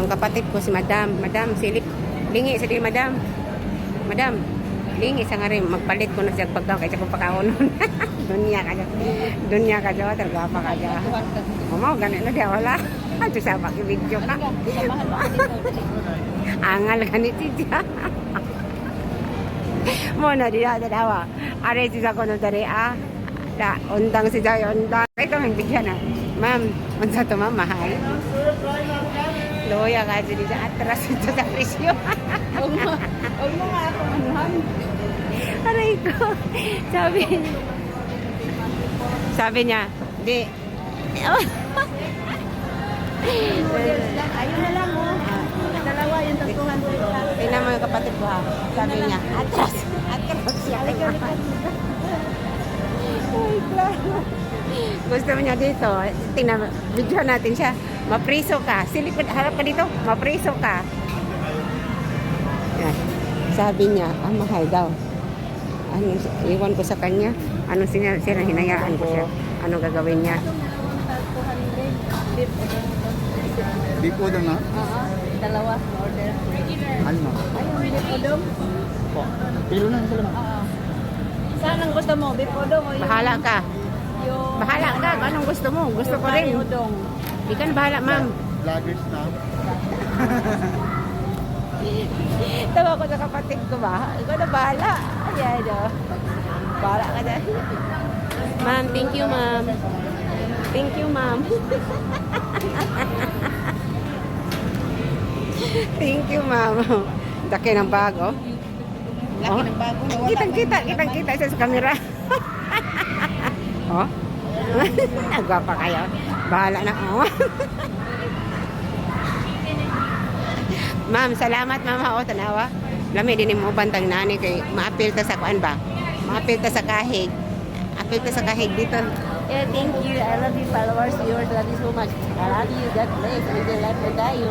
Ang kapatid ko si Madam. Madam, silip. Lingi sa di, Madam. Madam, lingi sa nga rin. Magpalit ko na siya pagkaw. Kaya siya kong pagkaon nun. Dunya ka dyan. Dunya ka dyan. Targapa ka dyan. Mama, ganit na diya. Wala. Ito sa video ka. Angal ganit siya. Muna diya dalawa. Are siya ko nung dari Da, undang si Jay, undang. Ito ang bigyan na. Ma'am, unsa to ma'am, mahal? Loya ka dyan dyan. Atras ito sa presyo. Huwag mo nga ako anuhan. Aray ko. Sabi niya, di. Ayun na lang oh. Dalawa yung tatuhan ko. Tingnan mo yung kapatid ko ha. Sabi niya, atras. Atras siya. Gusto mo niya dito. Tingnan mo, video natin siya. Mapriso ka. Silip, harap ka dito. Mapriso ka. Yan. Sabi niya, mahal daw. Ano, iwan ko sa kanya. Ano siya hinayaan ko siya. Ano gagawin niya? Beef udon na? Oo. Dalawa order. Ano? Ayun, beef udong. Po. Pilo na sila na. Oo. Saan ang gusto mo? Beef udong o yung... Bahala ka. Yung... Bahala ka. Anong gusto mo? Gusto ko rin. Yung udong. Di ka na bahala, ma'am. Vloggers na. Tawa ko sa kapatid ko ba? Ikaw na bahala. Ayan o. Bahala ka na. Ma'am, thank you, ma'am. Thank you, ma'am. Thank you, ma'am. Laki ng bago. Laki ng bago. Kitang-kita siya sa camera. Oh. Nagwapa kayo. Bahala na. Oh. Ma'am, salamat mama. O, tanawa. Lami din mo bantang nani kay maapil ta sa kuan ba? Maapil ta sa kahig. Apil ta sa kahig dito. Yeah, thank you. I love you followers. Yours, love you so much. I love you. God bless. May life na tayo.